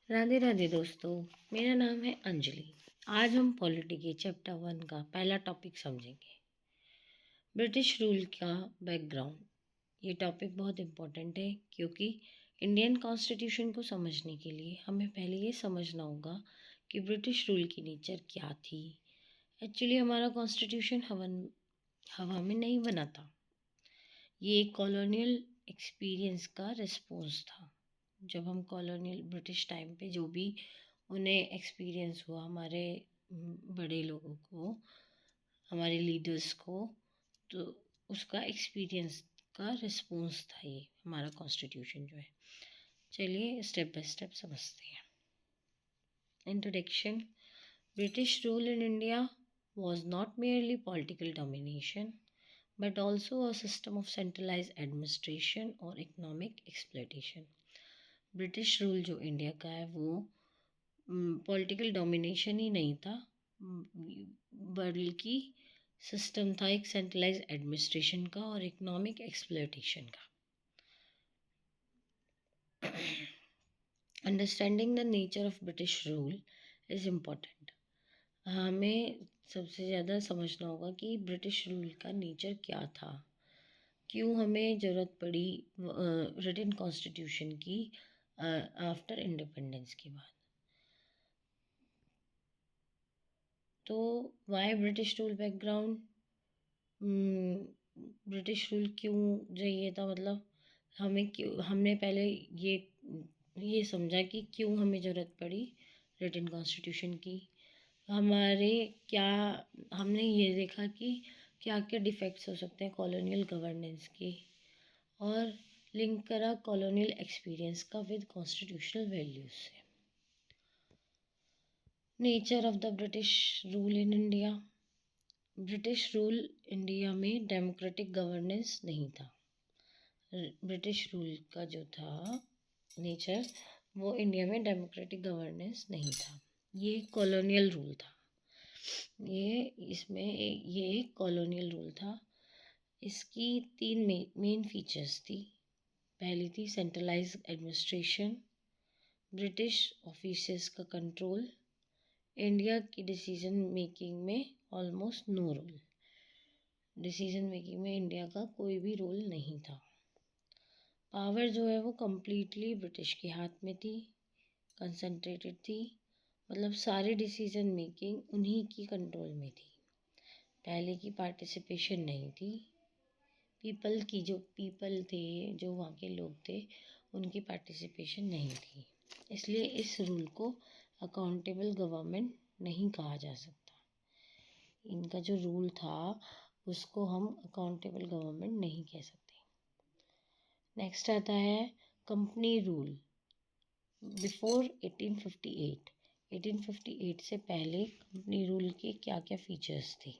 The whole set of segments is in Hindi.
राधे राधे दोस्तों। मेरा नाम है अंजलि। आज हम पॉलिटी के चैप्टर 1 का पहला टॉपिक समझेंगे, ब्रिटिश रूल का बैकग्राउंड। ये टॉपिक बहुत इम्पोर्टेंट है क्योंकि इंडियन कॉन्स्टिट्यूशन को समझने के लिए हमें पहले ये समझना होगा कि ब्रिटिश रूल की नेचर क्या थी। एक्चुअली हमारा कॉन्स्टिट्यूशन हवा में नहीं बना था। ये एक कॉलोनियल एक्सपीरियंस का रिस्पॉन्स था। जब हम कॉलोनियल ब्रिटिश टाइम पे जो भी उन्हें एक्सपीरियंस हुआ, हमारे बड़े लोगों को, हमारे लीडर्स को, तो उसका एक्सपीरियंस का रिस्पॉन्स था ये हमारा कॉन्स्टिट्यूशन जो है। चलिए स्टेप बाय स्टेप समझते हैं। Introduction. British rule in India was not merely political domination but also a system of centralized administration और economic exploitation। ब्रिटिश रूल जो इंडिया का है वो पॉलिटिकल डोमिनेशन ही नहीं था, बल्कि सिस्टम था एक सेंट्रलाइज एडमिनिस्ट्रेशन का और इकोनॉमिक एक्सप्लॉयटेशन का। Understanding the nature of British rule is important. हमें सबसे ज़्यादा समझना होगा कि ब्रिटिश रूल का नेचर क्या था, क्यों हमें ज़रूरत पड़ी रिटन कॉन्स्टिट्यूशन की आफ्टर इंडिपेंडेंस के बाद। तो why British rule background, British rule क्यों चाहिए था, मतलब हमने पहले ये समझा कि क्यों हमें ज़रूरत पड़ी रिटन कॉन्स्टिट्यूशन की। हमारे क्या हमने ये देखा कि क्या क्या डिफेक्ट्स हो सकते हैं कॉलोनियल गवर्नेंस के, और लिंक करा कॉलोनियल एक्सपीरियंस का विद कॉन्स्टिट्यूशनल वैल्यूज से। Nature of the British rule in India. British rule India में डेमोक्रेटिक गवर्नेंस नहीं था। ब्रिटिश रूल का जो था नेचर, वो इंडिया में डेमोक्रेटिक गवर्नेंस नहीं था। ये कॉलोनियल रूल था। ये एक कॉलोनियल रूल था। इसकी 3 मेन फीचर्स थी। पहली थी सेंट्रलाइज एडमिनिस्ट्रेशन, ब्रिटिश ऑफिसर्स का कंट्रोल, इंडिया की डिसीजन मेकिंग में almost no role. Decision making में इंडिया का कोई भी रोल नहीं था। पावर जो है वो कम्प्लीटली ब्रिटिश के हाथ में थी, कंसंट्रेटेड थी, मतलब सारी डिसीजन मेकिंग उन्हीं की कंट्रोल में थी। पहले की पार्टिसिपेशन नहीं थी। पीपल थे, जो वहाँ के लोग थे, उनकी पार्टिसिपेशन नहीं थी। इसलिए इस रूल को अकाउंटेबल गवर्नमेंट नहीं कहा जा सकता। इनका जो रूल था उसको हम अकाउंटेबल गवर्नमेंट नहीं कह सकते। नेक्स्ट आता है कंपनी रूल। बिफोर 1858, 1858 से पहले कंपनी रूल के क्या क्या फीचर्स थे।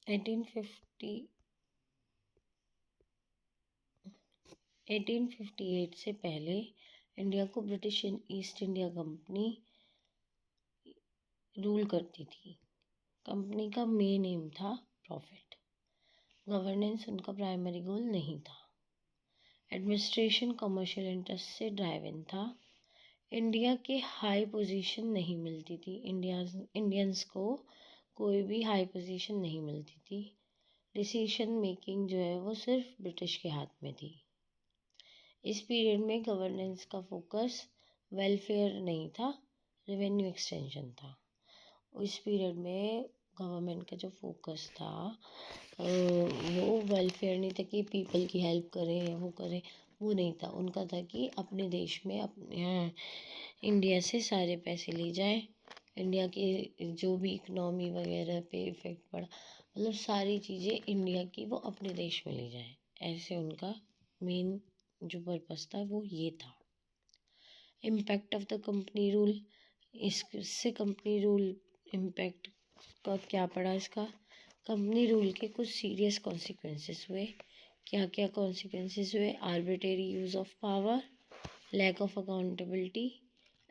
1858 से पहले इंडिया को British east India company rule करती थी। कंपनी का मेन एम था प्रॉफिट। गवर्नेंस उनका प्राइमरी गोल नहीं था। एडमिनिस्ट्रेशन कमर्शियल इंटरेस्ट से ड्राइव इन था। इंडिया के हाई पोजीशन नहीं मिलती थी। इंडियंस को कोई भी हाई पोजीशन नहीं मिलती थी। डिसीजन मेकिंग जो है वो सिर्फ ब्रिटिश के हाथ में थी। इस पीरियड में गवर्नेंस का फोकस वेलफेयर नहीं था, रेवेन्यू एक्सटेंशन था। इस पीरियड में गवर्नमेंट का जो फोकस था वो वेलफेयर नहीं था कि पीपल की हेल्प करें, वो नहीं था। उनका था कि अपने देश में अपने इंडिया से सारे पैसे ले जाएं, इंडिया के जो भी इकनॉमी वगैरह पे इफ़ेक्ट पड़ा, मतलब सारी चीज़ें इंडिया की वो अपने देश में ले जाएं। ऐसे उनका मेन जो पर्पस था वो ये था। Impact of the company rule. इससे कंपनी रूल इम्पैक्ट का क्या पड़ा, इसका कंपनी रूल के कुछ सीरियस कॉन्सिक्वेंसेस हुए। क्या क्या कॉन्सिक्वेंसेस हुए? Arbitrary use of power, lack of accountability,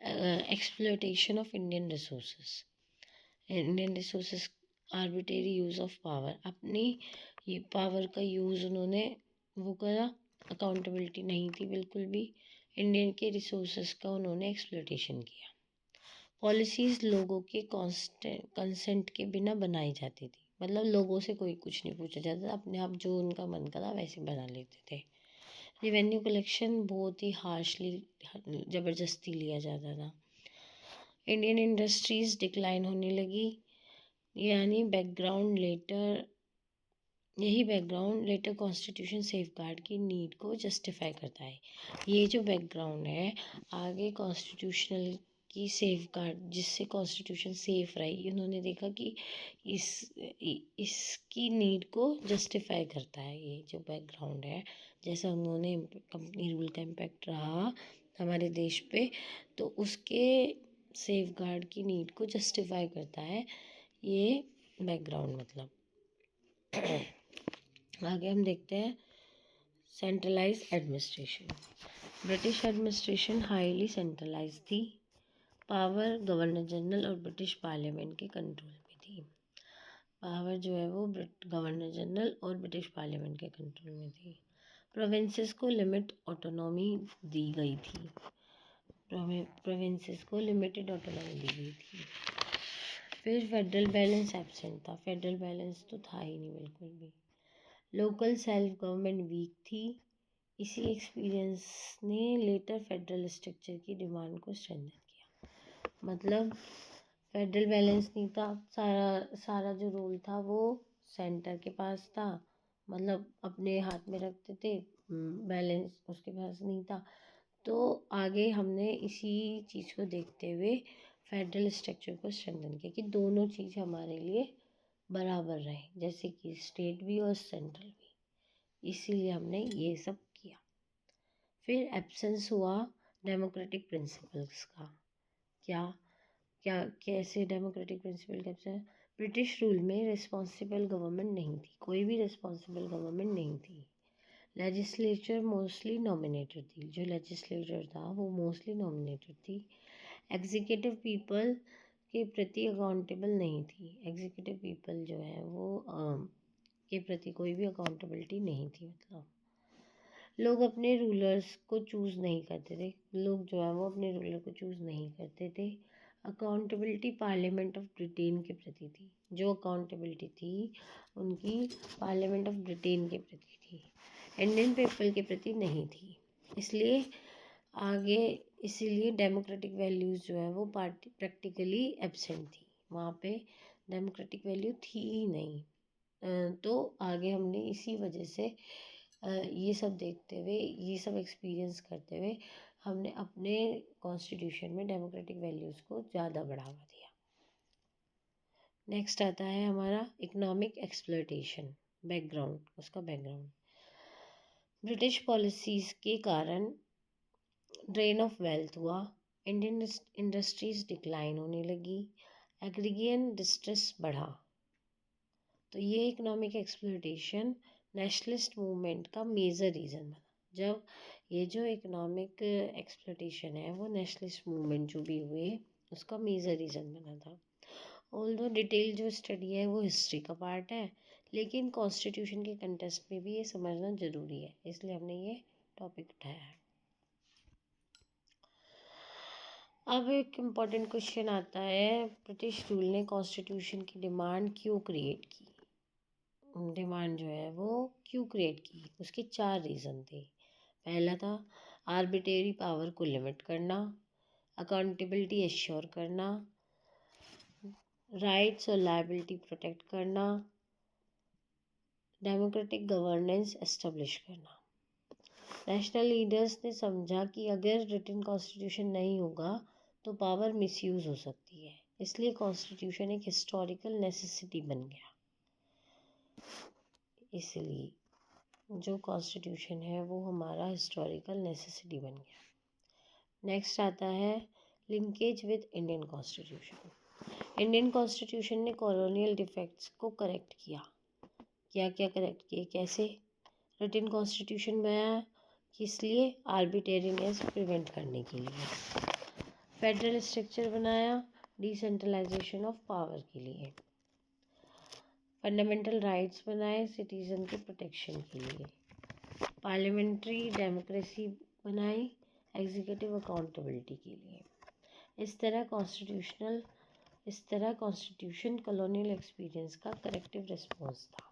exploitation of Indian resources. Arbitrary use of power, अपनी ये पावर का यूज़ उन्होंने वो करा। अकाउंटेबिलिटी नहीं थी बिल्कुल भी। इंडियन के रिसोर्सेज का उन्होंने एक्सप्लोटेशन किया। पॉलिसीज़ लोगों के कंसेंट के बिना बनाई जाती थी, मतलब लोगों से कोई कुछ नहीं पूछा जाता था, अपने आप जो उनका मन करा वैसे बना लेते थे। रेवेन्यू कलेक्शन बहुत ही हार्शली, ज़बरदस्ती लिया जाता था। इंडियन इंडस्ट्रीज़ डिक्लाइन होने लगी, यानी यही बैकग्राउंड लेटर कॉन्स्टिट्यूशन सेफगार्ड की नीड को जस्टिफाई करता है। ये जो बैकग्राउंड है आगे कॉन्स्टिट्यूशनल की सेफगार्ड, जिससे कॉन्स्टिट्यूशन सेफ रही, उन्होंने देखा कि इसकी नीड को जस्टिफाई करता है। ये जो बैकग्राउंड है, जैसा उन्होंने कंपनी रूल का इम्पैक्ट रहा हमारे देश पे, तो उसके सेफगार्ड की नीड को जस्टिफाई करता है ये बैकग्राउंड। मतलब आगे हम देखते हैं centralise administration. British administration highly centralise थी। पावर गवर्नर जनरल और ब्रिटिश पार्लियामेंट के कंट्रोल में थी। पावर जो है वो गवर्नर जनरल और ब्रिटिश पार्लियामेंट के कंट्रोल में थी। प्रोविंसेस को लिमिट ऑटोनॉमी दी गई थी। प्रोविंसेस को लिमिटेड ऑटोनॉमी दी गई थी। फिर फेडरल बैलेंस एब्सेंट था। फेडरल बैलेंस तो था ही नहीं बिल्कुल भी। लोकल सेल्फ गवर्नमेंट वीक थी। इसी एक्सपीरियंस ने लेटर फेडरल स्ट्रक्चर की डिमांड को स्ट्रेंथन किया। मतलब फेडरल बैलेंस नहीं था, सारा जो रोल था वो सेंटर के पास था, मतलब अपने हाथ में रखते थे, बैलेंस उसके पास नहीं था। तो आगे हमने इसी चीज़ को देखते हुए फेडरल स्ट्रक्चर को स्ट्रेंथन किया कि दोनों चीज़ हमारे लिए बराबर रहे, जैसे कि स्टेट भी और सेंट्रल भी। इसीलिए हमने ये सब किया। फिर एब्सेंस हुआ डेमोक्रेटिक प्रिंसिपल्स का। क्या क्या कैसे डेमोक्रेटिक प्रिंसिपल का एब्सेंस? ब्रिटिश रूल में रिस्पॉन्सिबल गवर्नमेंट नहीं थी, कोई भी रिस्पॉन्सिबल गवर्नमेंट नहीं थी। लेजिस्लेचर मोस्टली नॉमिनेटेड थी। जो लेजिस्लेचर था वो मोस्टली नॉमिनेटेड थी। एग्जीक्यूटिव पीपल के प्रति अकाउंटेबल नहीं थी। एग्जीक्यूटिव पीपल जो है वो के प्रति कोई भी अकाउंटेबिलिटी नहीं थी। मतलब लोग अपने रूलर्स को चूज़ नहीं करते थे। लोग जो है वो अपने रूलर को चूज़ नहीं करते थे। अकाउंटेबिलिटी पार्लियामेंट ऑफ ब्रिटेन के प्रति थी। जो अकाउंटेबिलिटी थी उनकी पार्लियामेंट ऑफ ब्रिटेन के प्रति थी, इंडियन पीपल के प्रति नहीं थी। इसीलिए डेमोक्रेटिक वैल्यूज़ जो है वो प्रैक्टिकली एब्सेंट थी। वहाँ पे डेमोक्रेटिक वैल्यू थी ही नहीं। तो आगे हमने इसी वजह से ये सब देखते हुए, ये सब एक्सपीरियंस करते हुए हमने अपने कॉन्स्टिट्यूशन में डेमोक्रेटिक वैल्यूज़ को ज़्यादा बढ़ावा दिया। नेक्स्ट आता है हमारा इकोनॉमिक एक्सप्लॉयटेशन बैकग्राउंड। उसका बैकग्राउंड ब्रिटिश पॉलिसीज़ के कारण ड्रेन ऑफ वेल्थ हुआ। इंडियन इंडस्ट्रीज डिक्लाइन होने लगी। एग्रीरियन डिस्ट्रेस बढ़ा। तो ये इकोनॉमिक एक्सप्लॉयटेशन नेशनलिस्ट मूवमेंट का मेजर रीज़न बना। जब ये जो इकोनॉमिक एक्सप्लॉयटेशन है वो नेशनलिस्ट मूवमेंट जो भी हुए उसका मेजर रीज़न बना था। ऑल्दो डिटेल जो स्टडी है वो हिस्ट्री का पार्ट है, लेकिन कॉन्स्टिट्यूशन के कंटेक्स्ट में भी ये समझना ज़रूरी है, इसलिए हमने ये टॉपिक उठाया है। अब एक इम्पॉर्टेंट क्वेश्चन आता है, ब्रिटिश रूल ने कॉन्स्टिट्यूशन की डिमांड क्यों क्रिएट की? डिमांड जो है वो क्यों क्रिएट की? उसके 4 रीज़न थे। पहला था आर्बिट्रेरी पावर को लिमिट करना, अकाउंटेबिलिटी एश्योर करना, राइट्स और लायबिलिटी प्रोटेक्ट करना, डेमोक्रेटिक गवर्नेंस एस्टेब्लिश करना। नेशनल लीडर्स ने समझा कि अगर रिटन कॉन्स्टिट्यूशन नहीं होगा तो पावर मिसयूज़ हो सकती है, इसलिए कॉन्स्टिट्यूशन एक हिस्टोरिकल नेसेसिटी बन गया। इसलिए जो कॉन्स्टिट्यूशन है वो हमारा हिस्टोरिकल नेसेसिटी बन गया। नेक्स्ट आता है linkage with Indian constitution. Indian constitution ने कॉलोनियल डिफेक्ट्स को करेक्ट किया। क्या क्या करेक्ट किए, कैसे? रिटन कॉन्स्टिट्यूशन बनाया किस लिए? आर्बिट्रेरीनेस प्रिवेंट करने के लिए। फेडरल स्ट्रक्चर बनाया डिसेंट्रलाइजेशन ऑफ पावर के लिए। फंडामेंटल राइट्स बनाए सिटीजन के प्रोटेक्शन के लिए। पार्लियामेंट्री डेमोक्रेसी बनाई एग्जीक्यूटिव अकाउंटेबिलिटी के लिए। इस तरह कॉन्स्टिट्यूशन कॉलोनियल एक्सपीरियंस का करेक्टिव रिस्पॉन्स था।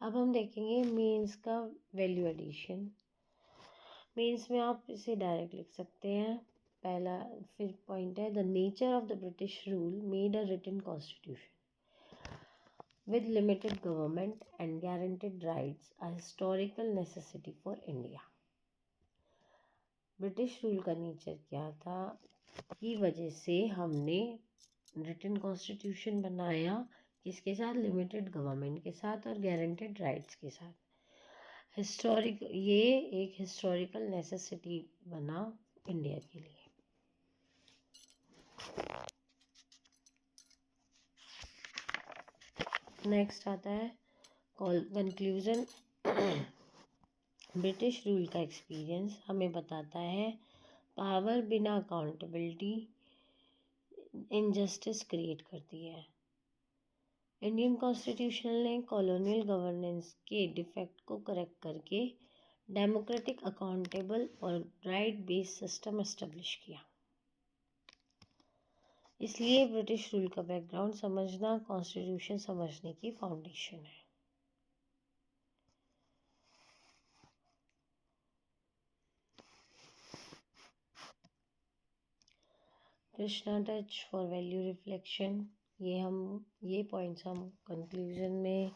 अब हम देखेंगे मेंस का वैल्यू एडिशन। मेंस में आप इसे डायरेक्ट लिख सकते हैं। पहला फिर पॉइंट है, the nature of the British rule made a written constitution with limited government and guaranteed rights a historical necessity for India. British rule का नेचर क्या था की वजह से हमने रिटन कॉन्स्टिट्यूशन बनाया, किसके साथ? लिमिटेड गवर्नमेंट के साथ और गारंटेड राइट्स के साथ। ये एक हिस्टोरिकल नेसेसिटी बना इंडिया के लिए। नेक्स्ट आता है कंक्लूजन। ब्रिटिश रूल का एक्सपीरियंस हमें बताता है पावर बिना अकाउंटेबिलिटी इनजस्टिस क्रिएट करती है। इंडियन कॉन्स्टिट्यूशन ने कॉलोनियल गवर्नेंस के डिफेक्ट को करेक्ट करके डेमोक्रेटिक, अकाउंटेबल और राइट बेस्ड सिस्टम एस्टेब्लिश किया। इसलिए ब्रिटिश रूल का बैकग्राउंड समझना कॉन्स्टिट्यूशन समझने की फाउंडेशन है। कृष्णा टच फॉर वैल्यू रिफ्लेक्शन। ये पॉइंट्स हम कंक्लूजन में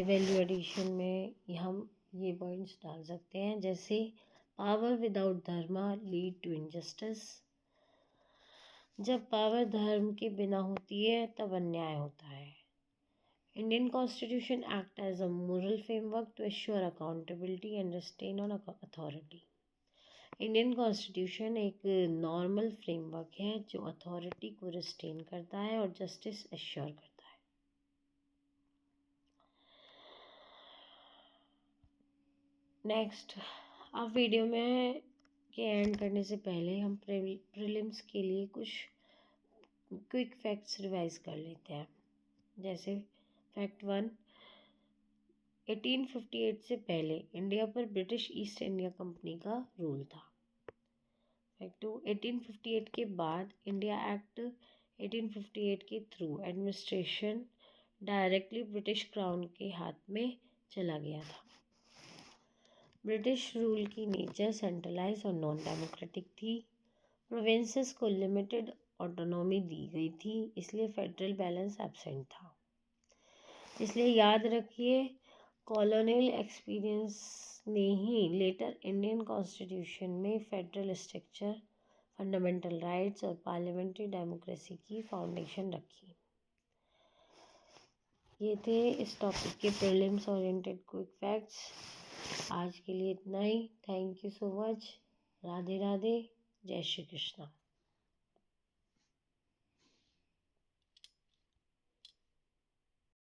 वैल्यू एडिशन में हम ये पॉइंट्स डाल सकते हैं, जैसे power without dharma lead to injustice. जब पावर धर्म के बिना होती है तब अन्याय होता है। Indian constitution act as a moral framework to assure accountability and restrain on authority. Indian constitution एक नॉर्मल फ्रेमवर्क है जो अथॉरिटी को रिस्ट्रेन करता है और जस्टिस एश्योर करता है। नेक्स्ट, अब वीडियो में के एंड करने से पहले हम प्रीलिम्स के लिए कुछ क्विक फैक्ट्स रिवाइज कर लेते हैं। जैसे फैक्ट 1, 1858 से पहले इंडिया पर ब्रिटिश ईस्ट इंडिया कंपनी का रूल था। फैक्ट 2, 1858 के बाद इंडिया एक्ट 1858 के through administration directly British crown के हाथ में चला गया था। ब्रिटिश रूल की नेचर सेंट्रलाइज और नॉन डेमोक्रेटिक थी। प्रोविंसेस को लिमिटेड ऑटोनॉमी दी गई थी, इसलिए फेडरल बैलेंस एब्सेंट था। इसलिए याद रखिए, कॉलोनियल एक्सपीरियंस ने ही लेटर इंडियन कॉन्स्टिट्यूशन में फेडरल स्ट्रक्चर, फंडामेंटल राइट्स और पार्लियामेंट्री डेमोक्रेसी की फाउंडेशन रखी। ये थे इस टॉपिक के प्रीलिम्स ओरिएंटेड क्विक फैक्ट्स। आज के लिए इतना ही। Thank you so much. Radhe Radhe. जय श्री कृष्णा।